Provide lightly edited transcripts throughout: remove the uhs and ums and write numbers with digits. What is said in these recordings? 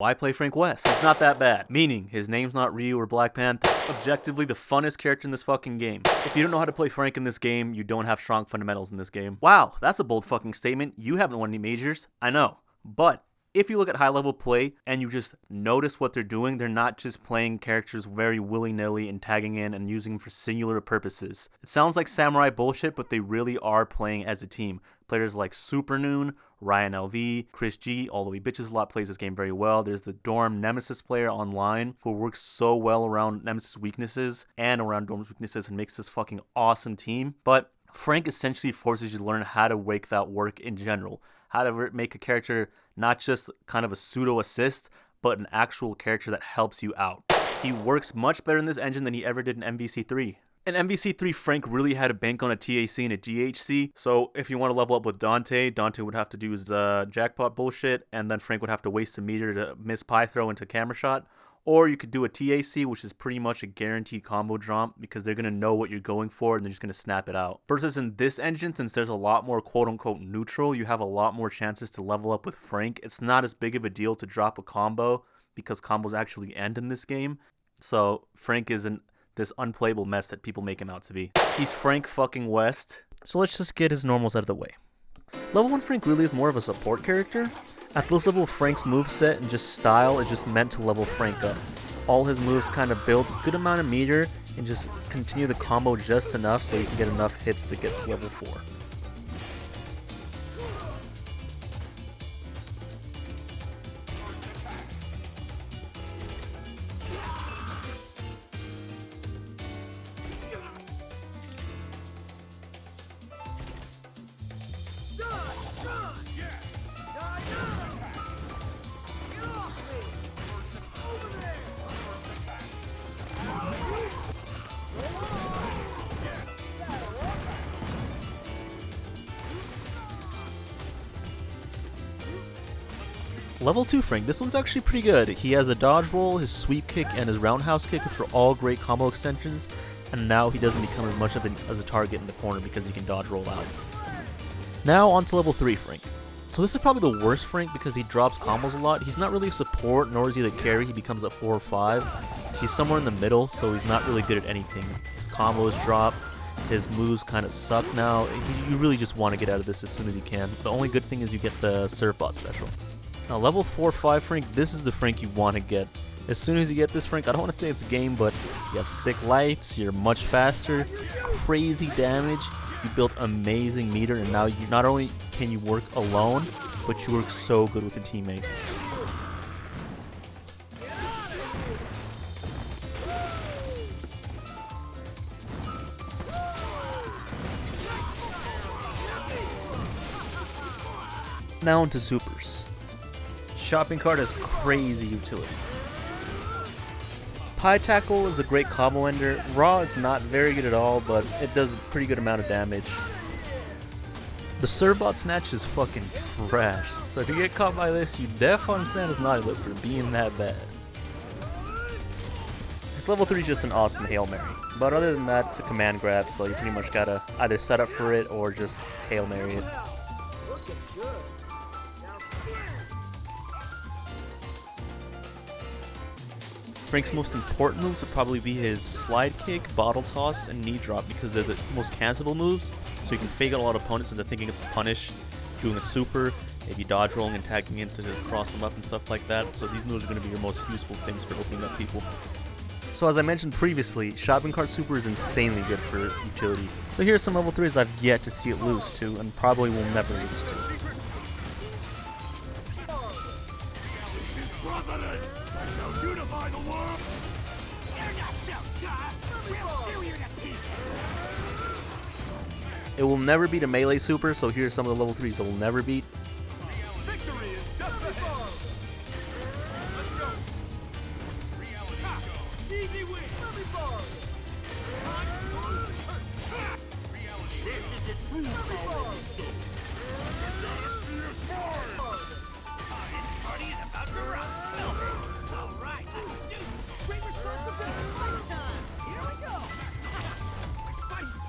Why play Frank West? He's not that bad. Meaning, his name's not Ryu or Black Panther. Objectively, the funnest character in this fucking game. If you don't know how to play Frank in this game, you don't have strong fundamentals in this game. Wow, that's a bold fucking statement. You haven't won any majors. I know. But if you look at high level play and you just notice what they're doing, they're not just playing characters very willy-nilly and tagging in and using them for singular purposes. It sounds like samurai bullshit, but they really are playing as a team. Players like Supernoon, Ryan LV, Chris G, although he bitches a lot, plays this game very well. There's the Dorm Nemesis player online who works so well around Nemesis weaknesses and around Dorm's weaknesses and makes this fucking awesome team. But Frank essentially forces you to learn how to make that work in general. How to make a character not just kind of a pseudo assist, but an actual character that helps you out. He works much better in this engine than he ever did in MVC3. In MVC3, Frank really had to bank on a TAC and a GHC, so if you want to level up with Dante would have to do his jackpot bullshit, and then Frank would have to waste a meter to miss pie throw into camera shot. Or you could do a TAC, which is pretty much a guaranteed combo drop because they're going to know what you're going for and they're just going to snap it out. Versus in this engine, since there's a lot more quote-unquote neutral, you have a lot more chances to level up with Frank. It's not as big of a deal to drop a combo because combos actually end in this game. So Frank isn't this unplayable mess that people make him out to be. He's Frank fucking West. So let's just get his normals out of the way. Level 1 Frank really is more of a support character. At this level, Frank's moveset and just style is just meant to level Frank up. All his moves kind of build a good amount of meter and just continue the combo just enough so you can get enough hits to get to level 4. Level 2 Frank, this one's actually pretty good. He has a dodge roll, his sweep kick, and his roundhouse kick, which are all great combo extensions, and now he doesn't become as much of a target in the corner because he can dodge roll out. Now on to level 3 Frank. So this is probably the worst Frank because he drops combos a lot. He's not really a support, nor is he the carry. He becomes a 4 or 5. He's somewhere in the middle, so he's not really good at anything. His combos drop, his moves kind of suck now. You really just want to get out of this as soon as you can. The only good thing is you get the Surfbot special. Now level 4-5 Frank, this is the Frank you want to get. As soon as you get this Frank, I don't want to say it's game, but you have sick lights, you're much faster, crazy damage, you built amazing meter, and now you not only can you work alone, but you work so good with a teammate. Now into supers. Shopping cart has crazy utility. Pie Tackle is a great combo ender. Raw is not very good at all, but it does a pretty good amount of damage. The Surfbot Snatch is fucking trash, so if you get caught by this, you definitely understand it's not for being that bad. This level 3 is just an awesome Hail Mary, but other than that, it's a command grab, so you pretty much gotta either set up for it or just Hail Mary it. Frank's most important moves would probably be his slide kick, bottle toss, and knee drop because they're the most cancelable moves, so you can fake out a lot of opponents into thinking it's a punish, doing a super, maybe dodge rolling and tagging in to cross them up and stuff like that, so these moves are going to be your most useful things for opening up people. So as I mentioned previously, Shopping Cart Super is insanely good for utility. So here's some level 3s I've yet to see it lose to, and probably will never lose to. It will never beat a melee super, so here's some of the level 3s it will never beat.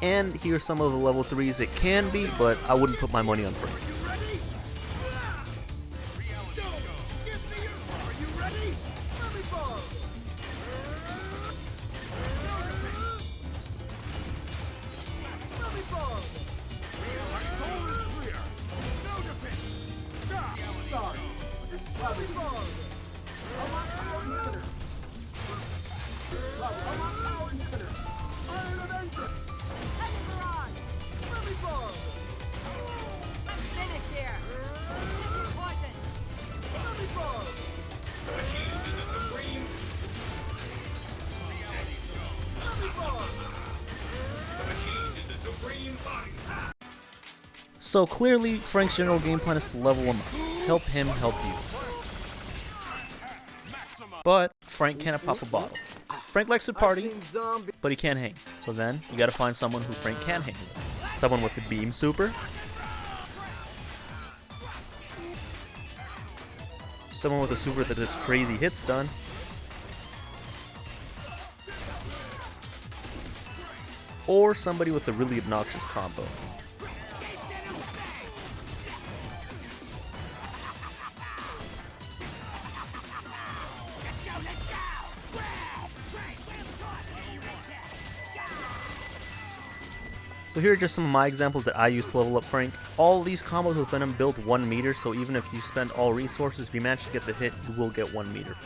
And here's some of the level 3s it can be, but I wouldn't put my money on Frank. So clearly, Frank's general game plan is to level him up. Help him help you. But Frank can't pop a bottle. Frank likes to party, but he can't hang. So then, you gotta find someone who Frank can hang with. Someone with the beam super. Someone with a super that does crazy hit stun. Or somebody with a really obnoxious combo. So here are just some of my examples that I use to level up Frank. All these combos with Venom build 1 meter, so even if you spend all resources, if you manage to get the hit, you will get 1 meter.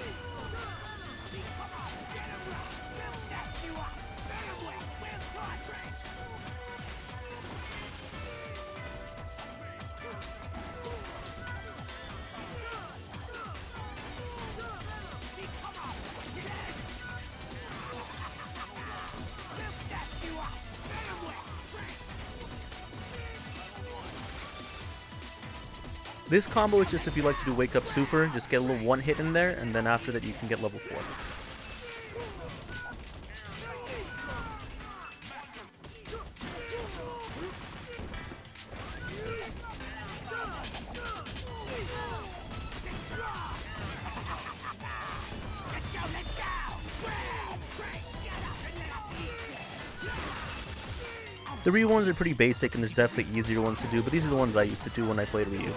This combo is just if you like to do wake up super, just get a little one hit in there, and then after that you can get level 4. The Ryu ones are pretty basic and there's definitely easier ones to do, but these are the ones I used to do when I played Ryu.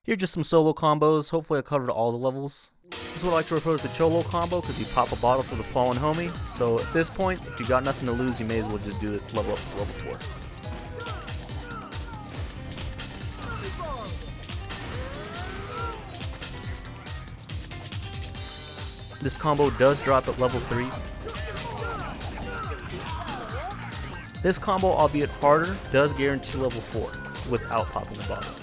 Here are just some solo combos. Hopefully I covered all the levels. This is what I like to refer to as the Cholo combo because you pop a bottle for the fallen homie. So at this point, if you got nothing to lose, you may as well just do this to level up to level 4. This combo does drop at level 3. This combo, albeit harder, does guarantee level 4 without popping the bottle.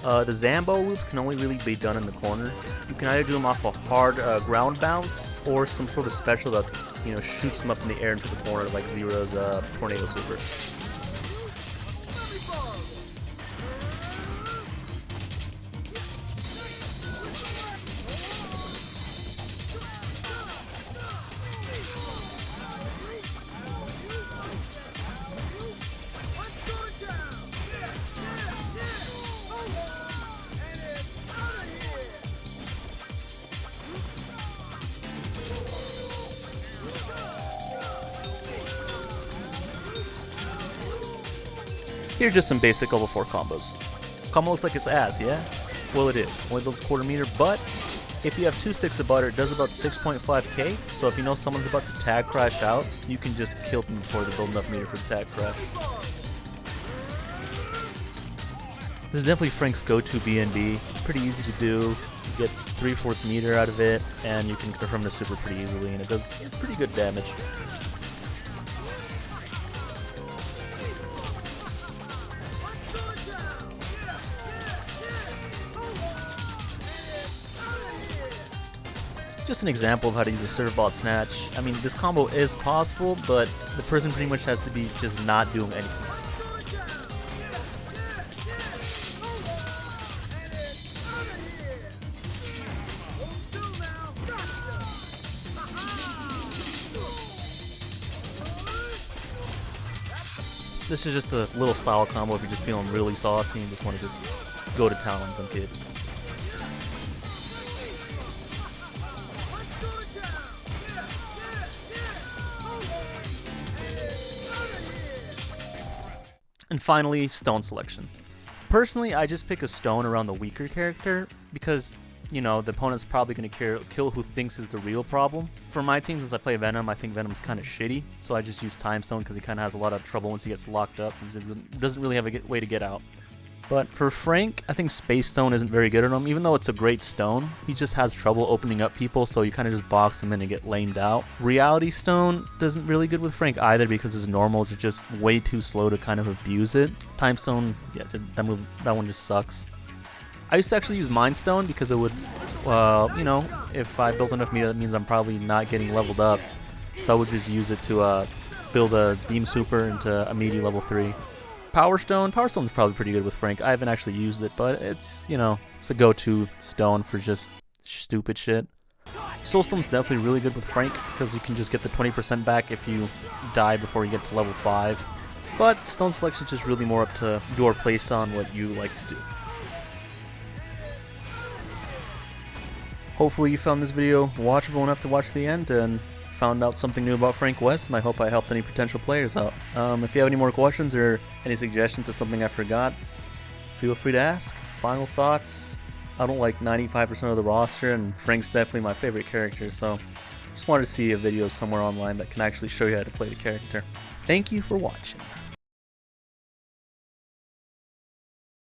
The Zambo loops can only really be done in the corner. You can either do them off a hard ground bounce or some sort of special that, you know, shoots them up in the air into the corner like Zero's Tornado Super. Here are just some basic level 4 combos. Combo looks like it's ass, yeah? Well, it is. Only builds 1/4 meter, but if you have 2 sticks of butter, it does about 6.5k, so if you know someone's about to tag crash out, you can just kill them before they build enough meter for the tag crash. This is definitely Frank's go-to BNB. Pretty easy to do. You get 3/4 meter out of it, and you can confirm the super pretty easily, and it does pretty good damage. Just an example of how to use a serve ball snatch. I mean, this combo is possible, but the person pretty much has to be just not doing anything. This is just a little style combo if you're just feeling really saucy and just want to just go to town on some kid. And finally, stone selection. Personally, I just pick a stone around the weaker character because, you know, the opponent's probably going to kill who thinks is the real problem. For my team, since I play Venom, I think Venom's kind of shitty, so I just use Time Stone because he kind of has a lot of trouble once he gets locked up since he doesn't really have a way to get out. But for Frank, I think Space Stone isn't very good at him, even though it's a great stone. He just has trouble opening up people, so you kind of just box him in and get lamed out. Reality Stone isn't really good with Frank either because his normals are just way too slow to kind of abuse it. Time Stone, yeah, that one just sucks. I used to actually use Mind Stone because it would, you know, if I built enough meter, that means I'm probably not getting leveled up. So I would just use it to build a Beam Super into a meaty level 3. Power Stone is probably pretty good with Frank. I haven't actually used it, but it's, you know, it's a go-to stone for just stupid shit. Soul Stone's definitely really good with Frank because you can just get the 20% back if you die before you get to level 5. But Stone Selection is just really more up to your place on what you like to do. Hopefully you found this video watchable enough to watch to the end and found out something new about Frank West, and I hope I helped any potential players out. If you have any more questions or any suggestions of something I forgot, feel free to ask. Final thoughts? I don't like 95% of the roster, and Frank's definitely my favorite character, so just wanted to see a video somewhere online that can actually show you how to play the character. Thank you for watching.